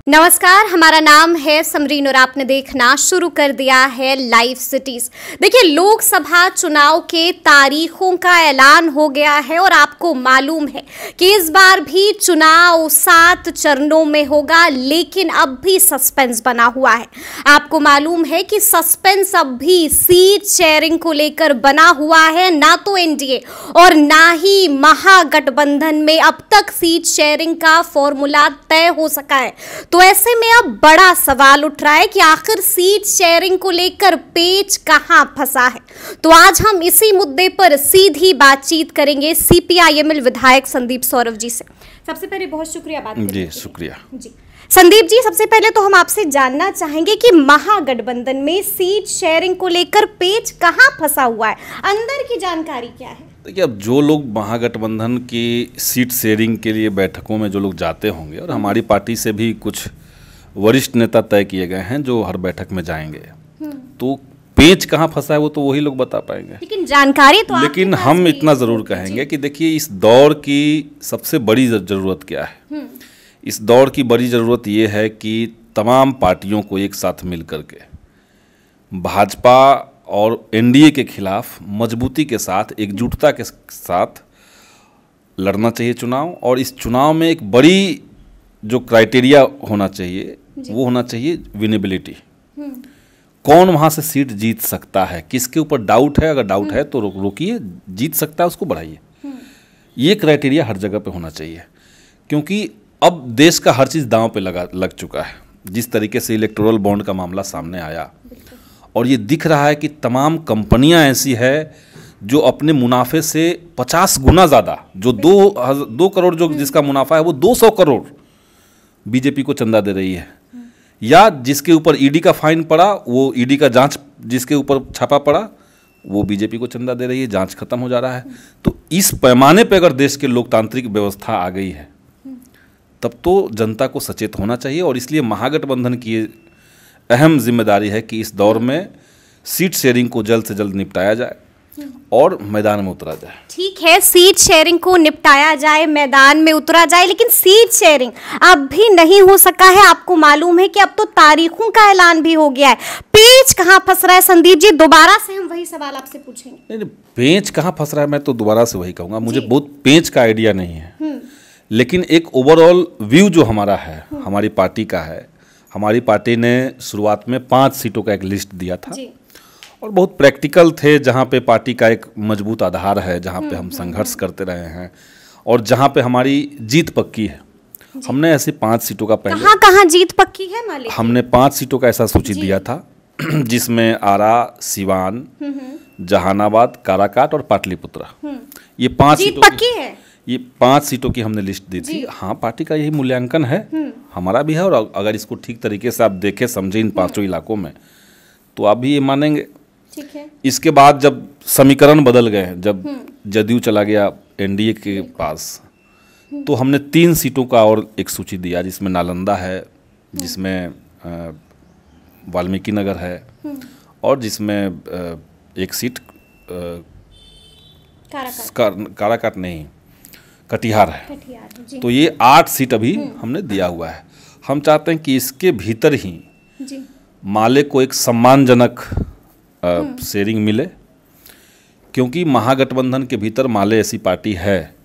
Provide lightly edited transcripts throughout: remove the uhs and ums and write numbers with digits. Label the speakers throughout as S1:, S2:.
S1: नमस्कार, हमारा नाम है समरीन और आपने देखना शुरू कर दिया है लाइव सिटीज। देखिए, लोकसभा चुनाव के तारीखों का ऐलान हो गया है और आपको मालूम है कि इस बार भी चुनाव 7 चरणों में होगा, लेकिन अब भी सस्पेंस बना हुआ है। आपको मालूम है कि सस्पेंस अब भी सीट शेयरिंग को लेकर बना हुआ है। ना तो एनडीए और ना ही महागठबंधन में अब तक सीट शेयरिंग का फॉर्मूला तय हो सका है। तो ऐसे में अब बड़ा सवाल उठ रहा है कि आखिर सीट शेयरिंग को लेकर पेच कहां फंसा है। तो आज हम इसी मुद्दे पर सीधी बातचीत करेंगे सीपीआईएमएल विधायक संदीप सौरव जी से। सबसे पहले बहुत शुक्रिया बात करने के लिए।
S2: जी शुक्रिया
S1: जी संदीप जी, सबसे पहले तो हम आपसे जानना चाहेंगे कि महागठबंधन में सीट शेयरिंग को लेकर पेच कहां फंसा हुआ है, अंदर की जानकारी क्या है?
S2: देखिए, अब जो लोग महागठबंधन की सीट शेयरिंग के लिए बैठकों में जो लोग जाते होंगे, और हमारी पार्टी से भी कुछ वरिष्ठ नेता तय किए गए हैं जो हर बैठक में जाएंगे, तो पेच कहाँ फंसा है वो तो वही लोग बता पाएंगे।
S1: लेकिन जानकारी तो
S2: लेकिन हम इतना ज़रूर कहेंगे कि देखिए, इस दौर की सबसे बड़ी ज़रूरत क्या है। इस दौर की बड़ी ज़रूरत ये है कि तमाम पार्टियों को एक साथ मिल करके भाजपा और एनडीए के खिलाफ मजबूती के साथ, एकजुटता के साथ लड़ना चाहिए चुनाव। और इस चुनाव में एक बड़ी जो क्राइटेरिया होना चाहिए वो होना चाहिए विनेबिलिटी। कौन वहाँ से सीट जीत सकता है, किसके ऊपर डाउट है, अगर डाउट है तो रोकिए, जीत सकता है उसको बढ़ाइए। ये क्राइटेरिया हर जगह पे होना चाहिए, क्योंकि अब देश का हर चीज़ दांव पे लग चुका है। जिस तरीके से इलेक्टोरल बॉन्ड का मामला सामने आया, और ये दिख रहा है कि तमाम कंपनियां ऐसी है जो अपने मुनाफे से 50 गुना ज़्यादा, जो 2 करोड़ जो जिसका मुनाफा है वो 200 करोड़ बीजेपी को चंदा दे रही है। या जिसके ऊपर ईडी का फाइन पड़ा, वो ईडी का जांच, जिसके ऊपर छापा पड़ा वो बीजेपी को चंदा दे रही है, जांच खत्म हो जा रहा है। तो इस पैमाने पे अगर देश के लोकतांत्रिक व्यवस्था आ गई है, तब तो जनता को सचेत होना चाहिए। और इसलिए महागठबंधन की अहम जिम्मेदारी है कि इस दौर में सीट शेयरिंग को जल्द से जल्द निपटाया जाए और मैदान में उतरा जाए।
S1: ठीक है, सीट शेयरिंग को निपटाया जाए, मैदान में उतरा जाए, लेकिन सीट शेयरिंग अब भी नहीं हो सका है। आपको मालूम है कि अब तो तारीखों का ऐलान भी हो गया है। पेच कहां फंस रहा है संदीप जी? दोबारा से हम वही सवाल आपसे पूछेंगे।
S2: नहीं, पेच कहां फंस रहा है मैं तो दोबारा से वही कहूँगा। मुझे बहुत पेच का आइडिया नहीं है, लेकिन एक ओवरऑल व्यू जो हमारा है, हमारी पार्टी का है। हमारी पार्टी ने शुरुआत में 5 सीटों का एक लिस्ट दिया था और बहुत प्रैक्टिकल थे, जहाँ पे पार्टी का एक मजबूत आधार है, जहाँ पे हम संघर्ष करते रहे हैं और जहाँ पे हमारी जीत पक्की है। हमने ऐसी 5 सीटों का पहले
S1: कहाँ जीत पक्की है मालिक?
S2: हमने 5 सीटों का ऐसा सूची दिया था जिसमें आरा, सिवान, जहानाबाद, काराकाट और पाटलिपुत्र, ये 5 सीटों
S1: पक्की है।
S2: ये 5 सीटों की हमने लिस्ट दी थी। हाँ, पार्टी का यही मूल्यांकन है, हमारा भी है। और अगर इसको ठीक तरीके से आप देखें, समझें इन 5 इलाकों में, तो आप भी ये मानेंगे।
S1: ठीक है।
S2: इसके बाद जब समीकरण बदल गए, जब जदयू चला गया एनडीए के पास, तो हमने 3 सीटों का और एक सूची दिया, जिसमें नालंदा है, जिसमें वाल्मीकि नगर है, और जिसमें एक सीट काराकाट नहीं, कटिहार है। तो ये 8 सीट अभी हमने दिया हुआ है। हम चाहते हैं कि इसके भीतर ही माले को एक सम्मानजनक शेयरिंग मिले, क्योंकि महागठबंधन के भीतर माले ऐसी पार्टी है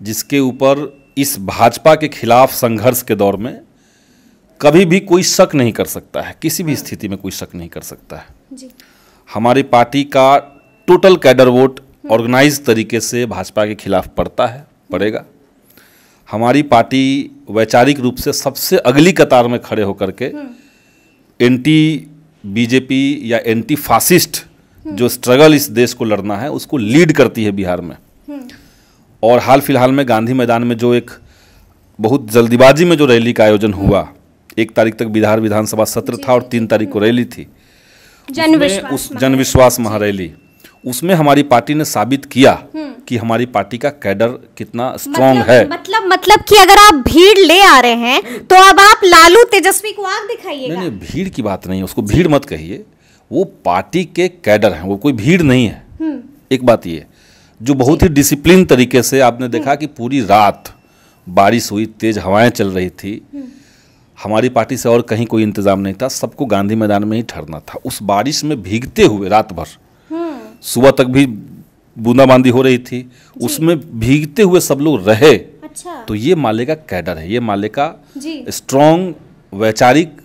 S2: जिसके ऊपर इस भाजपा के खिलाफ संघर्ष के दौर में कभी भी कोई शक नहीं कर सकता है, किसी भी स्थिति में कोई शक नहीं कर सकता है। हमारी पार्टी का टोटल कैडर वोट ऑर्गेनाइज तरीके से भाजपा के खिलाफ पड़ेगा। हमारी पार्टी वैचारिक रूप से सबसे अगली कतार में खड़े होकर के एंटी बीजेपी या एंटी फासिस्ट जो स्ट्रगल इस देश को लड़ना है उसको लीड करती है बिहार में। और हाल फिलहाल में गांधी मैदान में जो एक बहुत जल्दीबाजी में जो रैली का आयोजन हुआ, 1 तारीख तक बिहार विधानसभा सत्र था और 3 तारीख को रैली थी, जनविश्वास महारैली, उसमें हमारी पार्टी ने साबित किया कि हमारी पार्टी का कैडर कितना स्ट्रांग है।
S1: मतलब कि अगर आप भीड़ ले आ रहे हैं तो अब आप लालू तेजस्वी को आग दिखाइएगा।
S2: नहीं, भीड़ की बात नहीं है, उसको भीड़ मत कहिए, वो पार्टी के कैडर हैं, वो कोई भीड़ नहीं है। एक बात ये जो बहुत ही डिसिप्लिन तरीके से आपने देखा कि पूरी रात बारिश हुई, तेज हवाएं चल रही थी, हमारी पार्टी से और कहीं कोई इंतजाम नहीं था, सबको गांधी मैदान में ही ठहरना था। उस बारिश में भीगते हुए रात भर, सुबह तक भी बूंदाबांदी हो रही थी, उसमें भीगते हुए सब लोग रहे।
S1: अच्छा।
S2: तो ये माले का कैडर है, ये माले का स्ट्रॉन्ग वैचारिक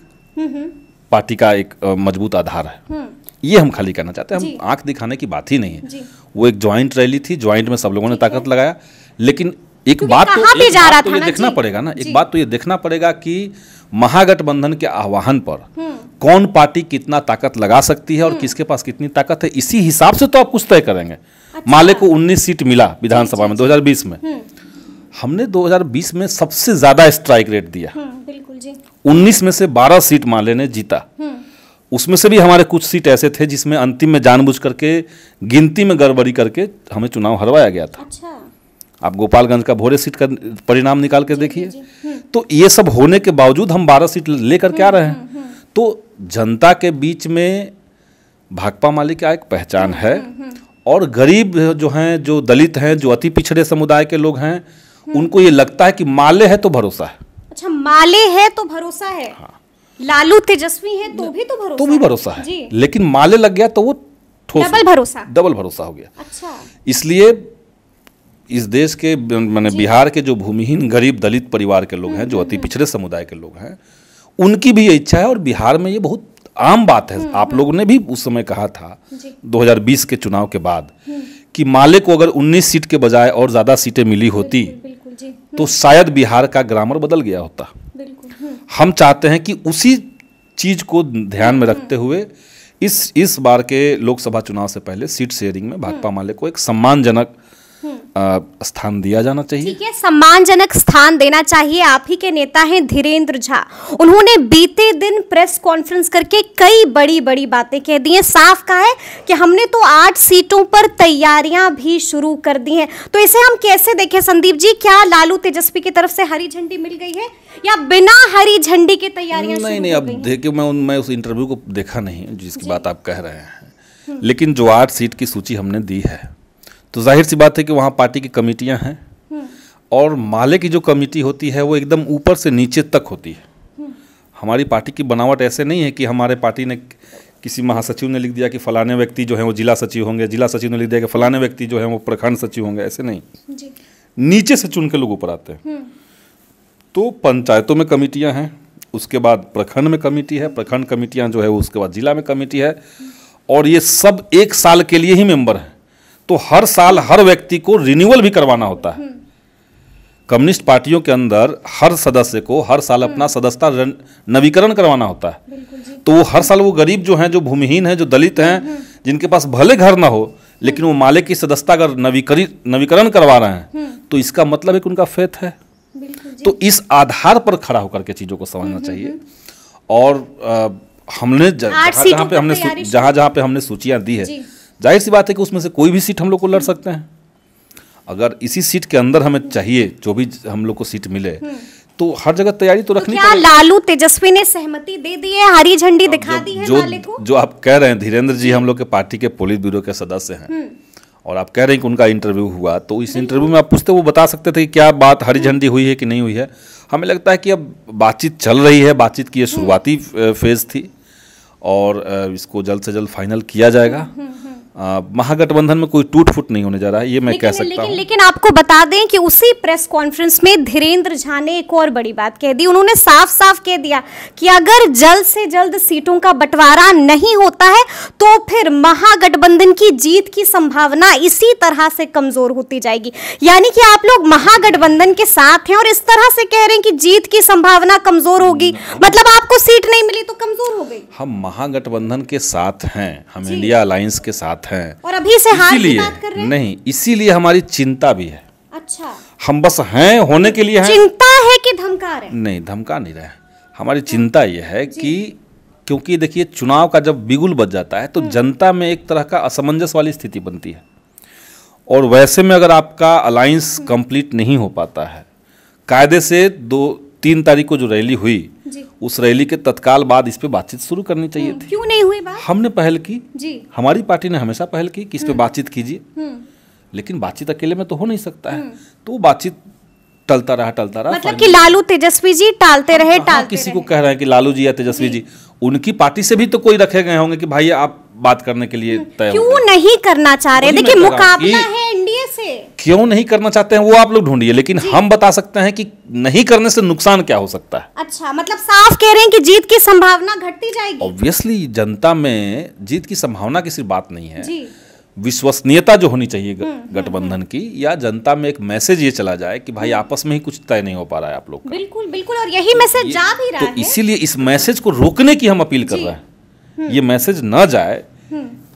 S2: पार्टी का एक मजबूत आधार है। ये हम खाली करना चाहते हैं, हम आंख दिखाने की बात ही नहीं है। वो एक ज्वाइंट रैली थी, ज्वाइंट में सब लोगों ने ताकत लगाया, लेकिन एक बात तो ये देखना पड़ेगा ना, एक बात तो ये देखना पड़ेगा कि महागठबंधन के आह्वान पर कौन पार्टी कितना ताकत लगा सकती है और किसके पास कितनी ताकत है, इसी हिसाब से तो आप कुछ तय करेंगे। अच्छा। माले को 19 सीट मिला विधानसभा में 2020 में, हमने 2020 में सबसे ज्यादा स्ट्राइक रेट दिया।
S1: बिल्कुल जी।
S2: 19 में से 12 सीट माले ने जीता। उसमें से भी हमारे कुछ सीट ऐसे थे जिसमें अंतिम में जानबूझ करके गिनती में गड़बड़ी करके हमें चुनाव हरवाया गया था।
S1: अच्छा।
S2: आप गोपालगंज का भोरे सीट का परिणाम निकाल के देखिए। तो ये सब होने के बावजूद हम 12 सीट लेकर के आ रहे हैं। तो जनता के बीच में भाकपा माले की एक पहचान है, और गरीब जो हैं, जो दलित हैं, जो अति पिछड़े समुदाय के लोग हैं, उनको ये लगता है कि माले है तो भरोसा है।
S1: अच्छा, माले है तो भरोसा है। हाँ। लालू तेजस्वी है तो भी भरोसा
S2: है, लेकिन माले लग गया तो वो डबल भरोसा हो गया।
S1: अच्छा।
S2: इसलिए इस देश के माने बिहार के जो भूमिहीन गरीब दलित परिवार के लोग हैं, जो अति पिछड़े समुदाय के लोग हैं, उनकी भी ये इच्छा है, और बिहार में ये बहुत आम बात है। आप लोगों ने भी उस समय कहा था 2020 के चुनाव के बाद कि माले को अगर 19 सीट के बजाय और ज्यादा सीटें मिली होती तो शायद बिहार का ग्रामर बदल गया होता। हम चाहते हैं कि उसी चीज को ध्यान में रखते हुए इस बार के लोकसभा चुनाव से पहले सीट शेयरिंग में भाकपा माले को एक सम्मानजनक स्थान दिया जाना चाहिए।
S1: ठीक है, सम्मानजनक स्थान देना चाहिए। आप ही के नेता हैं धीरेन्द्र झा, उन्होंने बीते दिन प्रेस कॉन्फ्रेंस करके कई बड़ी बड़ी बातें कह दी हैं। साफ कहा है कि हमने तो 8 सीटों पर तैयारियां भी शुरू कर दी हैं। तो इसे हम कैसे देखें संदीप जी? क्या लालू तेजस्वी की तरफ से हरी झंडी मिल गई है या बिना हरी झंडी के तैयारियां?
S2: नहीं, अब देखिए, मैं उस इंटरव्यू को देखा नहीं जिसकी बात आप कह रहे हैं, लेकिन जो 8 सीट की सूची हमने दी है, तो जाहिर सी बात है कि वहाँ पार्टी की कमेटियाँ हैं, और माले की जो कमेटी होती है वो एकदम ऊपर से नीचे तक होती है। हमारी पार्टी की बनावट ऐसे नहीं है कि हमारे पार्टी ने किसी महासचिव ने लिख दिया कि फलाने व्यक्ति जो है वो जिला सचिव होंगे, जिला सचिव ने लिख दिया कि फलाने व्यक्ति जो है वो प्रखंड सचिव होंगे, ऐसे नहीं जी। नीचे से चुन के लोग ऊपर आते हैं। तो पंचायतों में कमेटियाँ हैं, उसके बाद प्रखंड में कमेटी है, प्रखंड कमेटियाँ जो है उसके बाद जिला में कमेटी है, और ये सब 1 साल के लिए ही मेंबर हैं। तो हर साल हर व्यक्ति को रिन्यूअल भी करवाना होता है। कम्युनिस्ट पार्टियों के अंदर हर सदस्य को हर साल अपना सदस्यता नवीकरण करवाना होता है। तो वो हर साल वो गरीब जो हैं, जो भूमिहीन हैं, जो दलित हैं, जिनके पास भले घर ना हो, लेकिन वो माले की सदस्यता अगर नवीकरण करवा रहे हैं, तो इसका मतलब एक उनका फेथ है। तो इस आधार पर खड़ा होकर के चीज़ों को समझना चाहिए। और हमने जहाँ पे हमने सूचियाँ दी है, जाहिर सी बात है कि उसमें से कोई भी सीट हम लोग को लड़ सकते हैं। अगर इसी सीट के अंदर हमें चाहिए, जो भी हम लोग को सीट मिले, तो हर जगह तैयारी तो रखनी
S1: पड़ेगी। क्या लालू तेजस्वी ने सहमति दे दी है, हरी झंडी दिखा दी है माले को?
S2: जो आप कह रहे हैं, धीरेन्द्र जी हम लोग के पार्टी के पोलित ब्यूरो के सदस्य हैं, और आप कह रहे हैं कि उनका इंटरव्यू हुआ, तो इस इंटरव्यू में आप पूछते, वो बता सकते थे कि क्या बात हरी झंडी हुई है कि नहीं हुई है। हमें लगता है कि अब बातचीत चल रही है, बातचीत की ये शुरुआती फेज थी, और इसको जल्द से जल्द फाइनल किया जाएगा। महागठबंधन में कोई टूट फूट नहीं होने जा रहा है, ये मैं कह सकता हूं।
S1: लेकिन आपको बता दें कि उसी प्रेस कॉन्फ्रेंस में धीरेन्द्र झा ने एक और बड़ी बात कह दी। उन्होंने साफ साफ कह दिया कि अगर जल्द से जल्द सीटों का बंटवारा नहीं होता है तो फिर महागठबंधन की जीत की संभावना इसी तरह से कमजोर होती जाएगी। यानी कि आप लोग महागठबंधन के साथ हैं और इस तरह से कह रहे हैं कि जीत की संभावना कमजोर होगी, मतलब आपको सीट नहीं मिली तो कमजोर हो गई।
S2: हम महागठबंधन के साथ हैं, हम इंडिया अलायंस के साथ हैं,
S1: और अभी से हार की बात कर रहे हैं?
S2: नहीं, इसीलिए हमारी चिंता भी है।
S1: अच्छा,
S2: हम बस हैं, होने के लिए हैं।
S1: चिंता है कि धमका रहे?
S2: नहीं, धमका नहीं रहे। हमारी चिंता यह है कि क्योंकि देखिए, चुनाव का जब बिगुल बज जाता है तो जनता में एक तरह का असमंजस वाली स्थिति बनती है, और वैसे में अगर आपका अलायंस कंप्लीट नहीं हो पाता है, कायदे से 2-3 तारीख को जो रैली हुई, उस रैली के तत्काल बाद इस पे बातचीत शुरू करनी चाहिए थी।
S1: क्यों नहीं हुई बात?
S2: हमने पहल की
S1: जी।
S2: हमारी पार्टी ने हमेशा पहल की कि इस पे बातचीत कीजिए, लेकिन बातचीत अकेले में तो हो नहीं सकता है। तो बातचीत टलता रहा
S1: मतलब कि लालू तेजस्वी जी टालते रहे
S2: किसी को कह रहे हैं कि लालू जी या तेजस्वी जी, उनकी पार्टी से भी तो कोई रखे गए होंगे कि भाई आप बात करने के लिए तय
S1: क्यों नहीं करना चाह रहे? देखिए मुकाबला है एनडीए से,
S2: क्यों नहीं करना चाहते हैं वो आप लोग ढूंढिए, लेकिन हम बता सकते हैं कि नहीं करने से नुकसान क्या हो सकता है।
S1: अच्छा, मतलब साफ कह रहे हैं कि जीत की संभावना घटती जाएगी।
S2: ऑब्वियसली जनता में जीत की संभावना की सिर्फ बात नहीं है,
S1: जी।
S2: विश्वसनीयता जो होनी चाहिए गठबंधन की, या जनता में एक मैसेज ये चला जाए कि भाई आपस में ही कुछ तय नहीं हो पा रहा है आप लोग का।
S1: बिल्कुल बिल्कुल, और यही मैसेज जा भी रहा है।
S2: तो इसीलिए इस मैसेज को रोकने की हम अपील कर रहे हैं, ये मैसेज ना जाए,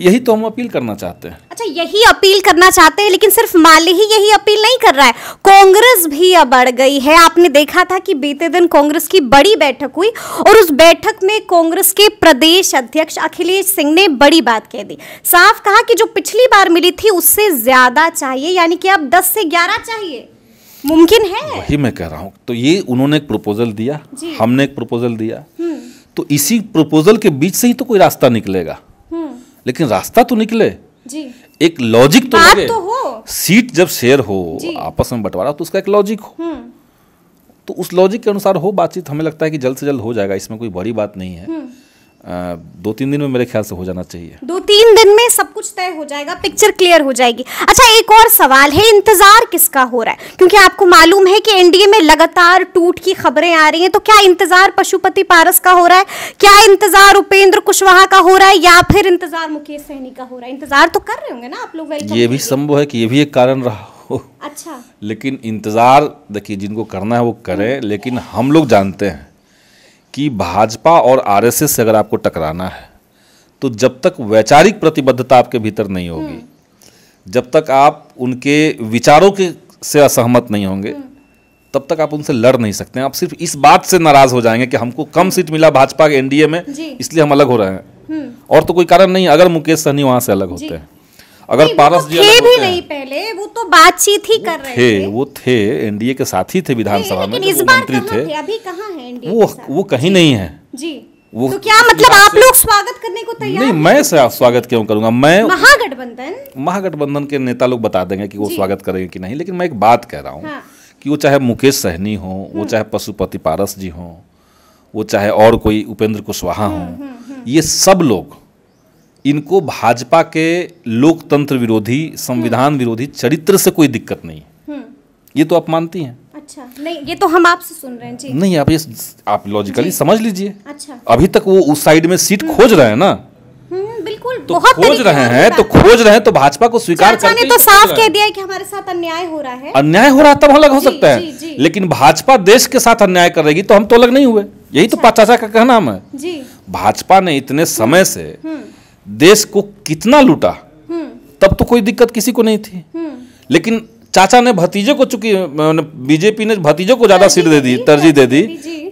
S2: यही तो हम अपील करना चाहते हैं।
S1: अच्छा, यही अपील करना चाहते हैं, लेकिन सिर्फ माले ही यही अपील नहीं कर रहा है, कांग्रेस भी अब बढ़ गई है। आपने देखा था कि बीते दिन कांग्रेस की बड़ी बैठक हुई और उस बैठक में कांग्रेस के प्रदेश अध्यक्ष अखिलेश सिंह ने बड़ी बात कह दी। साफ कहा कि जो पिछली बार मिली थी उससे ज्यादा चाहिए, यानी कि अब 10 से 11 चाहिए। मुमकिन है?
S2: वही मैं कह रहा हूँ। तो ये उन्होंने एक प्रपोजल दिया, हमने एक प्रपोजल दिया, तो इसी प्रपोजल के बीच से ही तो कोई रास्ता निकलेगा। लेकिन रास्ता तो निकले जी, एक लॉजिक तो लगे,
S1: तो हो।
S2: सीट जब शेयर हो आपस में बंटवारा तो उसका एक लॉजिक हो, तो उस लॉजिक के अनुसार हो बातचीत। हमें लगता है कि जल्द से जल्द हो जाएगा, इसमें कोई बड़ी बात नहीं है। 2-3 दिन में मेरे ख्याल से हो जाना चाहिए।
S1: 2-3 दिन में सब कुछ तय हो जाएगा, पिक्चर क्लियर हो जाएगी। अच्छा, एक और सवाल है, इंतजार किसका हो रहा है? क्योंकि आपको मालूम है कि एनडीए में लगातार टूट की खबरें आ रही हैं, तो क्या इंतजार पशुपति पारस का हो रहा है? क्या इंतजार उपेंद्र कुशवाहा का हो रहा है, या फिर इंतजार मुकेश सहनी का हो रहा है? इंतजार तो कर रहे होंगे ना आप लोग?
S2: ये भी संभव है कि ये भी एक कारण रहा हो।
S1: अच्छा,
S2: लेकिन इंतजार देखिए, जिनको करना है वो करें, लेकिन हम लोग जानते हैं कि भाजपा और आरएसएस से अगर आपको टकराना है तो जब तक वैचारिक प्रतिबद्धता आपके भीतर नहीं होगी, जब तक आप उनके विचारों के से असहमत नहीं होंगे, तब तक आप उनसे लड़ नहीं सकते हैं। आप सिर्फ इस बात से नाराज हो जाएंगे कि हमको कम सीट मिला भाजपा के एनडीए में, इसलिए हम अलग हो रहे हैं, और तो कोई कारण नहीं। अगर मुकेश सहनी वहां से अलग होते हैं, अगर पारस जी
S1: थे भी नहीं पहले, वो तो बातचीत ही कर रहे थे।
S2: वो थे एनडीए के साथी थे विधानसभा में,
S1: इस बार मंत्री थे। अभी कहाँ है एनडीए?
S2: वो कहीं नहीं है
S1: जी। तो क्या मतलब आप लोग स्वागत करने को तैयार?
S2: नहीं, मैं स्वागत क्यों करूंगा? मैं
S1: महागठबंधन
S2: के नेता लोग बता देंगे कि वो स्वागत करेंगे कि नहीं, लेकिन मैं एक बात कह रहा हूँ कि वो चाहे मुकेश सहनी हो, वो चाहे पशुपति पारस जी हो, वो चाहे और कोई उपेंद्र कुशवाहा हो, ये सब लोग, इनको भाजपा के लोकतंत्र विरोधी, संविधान विरोधी चरित्र से कोई दिक्कत नहीं है। ये तो आप मानती हैं?
S1: अच्छा, नहीं, ये तो हम आपसे सुन रहे हैं जी।
S2: नहीं, आप लॉजिकली समझ लीजिए।
S1: अच्छा,
S2: अभी तक वो उस साइड में सीट खोज रहे हैं ना।
S1: बिल्कुल,
S2: तो खोज रहे हैं तो भाजपा को स्वीकार करके
S1: तो साफ कह दिया है कि हमारे साथ अन्याय हो रहा है।
S2: अन्याय हो रहा है तब अलग हो सकता है, लेकिन भाजपा देश के साथ अन्याय कर रही तो हम तो अलग नहीं हुए। यही तो चाचा का कहना है जी। भाजपा ने इतने समय से देश को कितना लूटा, तब तो कोई दिक्कत किसी को नहीं थी, लेकिन चाचा ने भतीजे को, चूंकि बीजेपी ने भतीजे को ज्यादा सीट दे दी, तरजीह दे दी,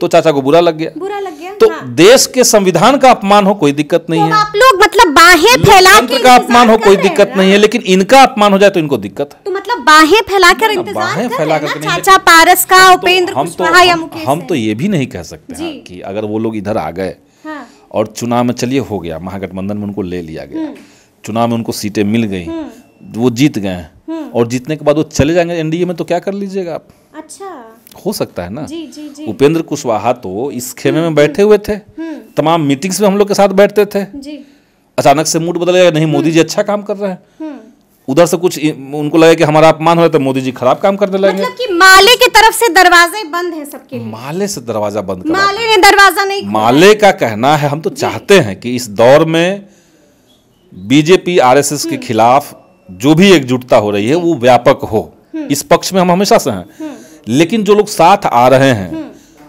S2: तो चाचा को बुरा लग गया। तो देश के संविधान का अपमान हो कोई दिक्कत नहीं है,
S1: आप लोग मतलब बाहें फैला
S2: के का अपमान हो कोई दिक्कत नहीं है, लेकिन इनका अपमान हो जाए तो इनको दिक्कत है।
S1: तो मतलब बाहें फैलाकर इंतजार कर रहे हैं चाचा पारस का, उपेंद्र कुशवाहा या मुकेश।
S2: हम तो ये भी नहीं कह सकते कि अगर वो लोग इधर आ गए और चुनाव में, चलिए हो गया, महागठबंधन में उनको ले लिया गया, चुनाव में उनको सीटें मिल गई, वो जीत गए, और जीतने के बाद वो चले जाएंगे एनडीए में, तो क्या कर लीजिएगा आप?
S1: अच्छा,
S2: हो सकता है ना।
S1: जी।
S2: उपेंद्र कुशवाहा तो इस खेमे में बैठे हुए थे, तमाम मीटिंग्स में हम लोग के साथ बैठते थे जी। अचानक से मूड बदल गया, नहीं मोदी जी अच्छा काम कर रहे हैं, उधर से कुछ उनको लगे कि हमारा अपमान हो रहा है, तो मोदी जी खराब काम करने लगे।
S1: मतलब कि माले की तरफ से दरवाजे बंद हैं सबके लिए।
S2: माले से दरवाजा बंद,
S1: माले ने दरवाजा नहीं खोला।
S2: माले का कहना है, हम तो चाहते हैं कि इस दौर में बीजेपी आरएसएस के खिलाफ जो भी एकजुटता हो रही है वो व्यापक हो, इस पक्ष में हम हमेशा से हैं, लेकिन जो लोग साथ आ रहे हैं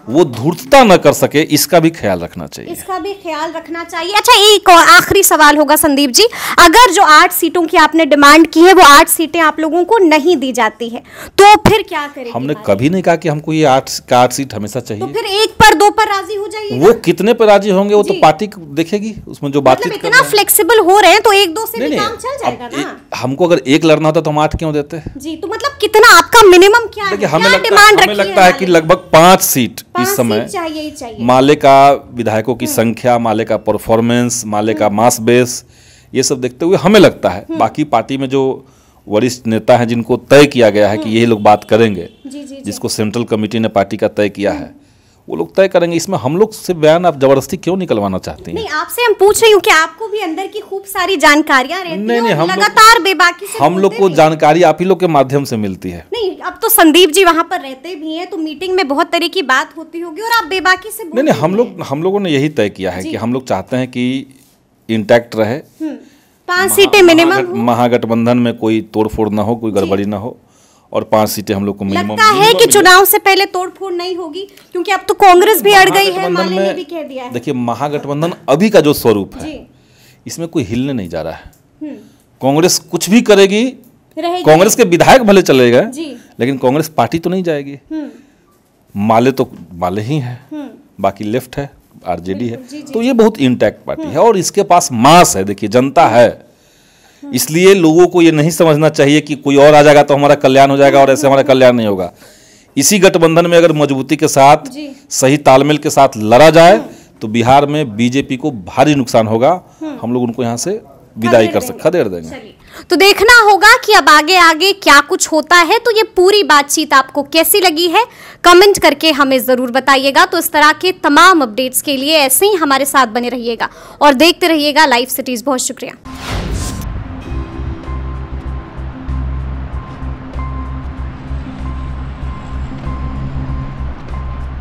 S2: वो धूर्तता न कर सके, इसका भी ख्याल रखना चाहिए।
S1: अच्छा, एक और आखिरी सवाल होगा संदीप जी, अगर जो 8 सीटों की आपने डिमांड की है वो 8 सीटें आप लोगों को नहीं दी जाती है, तो फिर क्या करेंगे?
S2: हमने कभी नहीं कहा कि हमको ये 8 सीट हमेशा चाहिए।
S1: तो फिर 1 पर 2 पर राजी हो जाइए।
S2: वो कितने पर राजी होंगे वो तो पार्टी देखेगी, उसमें जो बातचीत
S1: मतलब इतना फ्लेक्सिबल हो रहे हैं तो 1-2 से भी काम चल जाएगा ना।
S2: हमको अगर 1 लड़ना होता तो हम 8 क्यों देते
S1: जी? तो मतलब कितना आपका मिनिमम क्या है?
S2: हमें लगता है कि लगभग 5 सीट इस समय
S1: चाहिए।
S2: माले का विधायकों की संख्या, माले का परफॉर्मेंस, माले का मास बेस, ये सब देखते हुए हमें लगता है। बाकी पार्टी में जो वरिष्ठ नेता हैं जिनको तय किया गया है कि यही लोग बात करेंगे,
S1: जी जी
S2: जिसको सेंट्रल कमेटी ने पार्टी का तय किया है, वो लोग तय करेंगे। इसमें हम लोग से बयान आप जबरदस्ती क्यों निकलवाना चाहती हैं?
S1: नहीं, आपसे हम पूछ रही हूँ कि आपको भी अंदर की खूब सारी जानकारियां रहती
S2: नहीं,
S1: हैं,
S2: हम
S1: लगातार बेबाकी से
S2: हम लोग को जानकारी आप ही लोग के माध्यम से मिलती है।
S1: नहीं, अब तो संदीप जी वहां पर रहते भी हैं, तो मीटिंग में बहुत तरह की बात होती होगी और आप बेबाकी से
S2: नहीं, हम लोगों ने यही तय किया है कि हम लोग चाहते हैं कि इंटैक्ट रहे,
S1: 5 सीटें मिनिमम।
S2: महागठबंधन में कोई तोड़फोड़ ना हो, कोई गड़बड़ी ना हो, और 5 सीटें हम लोग को मिनिमम।
S1: लगता है कि चुनाव से पहले तोड़फोड़ नहीं होगी, क्योंकि अब तो कांग्रेस भी अड़ गई है, माले ने भी कह दिया है।
S2: देखिए, महागठबंधन अभी का जो स्वरूप है, इसमें कोई हिलने नहीं जा रहा है। कांग्रेस कुछ भी करेगी, कांग्रेस के विधायक भले चले गए, लेकिन कांग्रेस पार्टी तो नहीं जाएगी। माले तो माले ही है, बाकी लेफ्ट है, आरजेडी है, तो ये बहुत इंटैक्ट पार्टी है और इसके पास मास है। देखिए, जनता है, इसलिए लोगों को ये नहीं समझना चाहिए कि कोई और आ जाएगा तो हमारा कल्याण हो जाएगा और ऐसे हमारा कल्याण नहीं होगा। इसी गठबंधन में अगर मजबूती के साथ, सही तालमेल के साथ लड़ा जाए तो बिहार में बीजेपी को भारी नुकसान होगा। हम लोग उनको यहाँ से विदाई कर सकते, खदेड़ देंगे।
S1: तो देखना होगा कि अब आगे आगे क्या कुछ होता है। तो ये पूरी बातचीत आपको कैसी लगी है, कमेंट करके हमें जरूर बताइएगा। तो इस तरह के तमाम अपडेट्स के लिए ऐसे ही हमारे साथ बने रहिएगा और देखते रहिएगा लाइव सिटीज। बहुत शुक्रिया।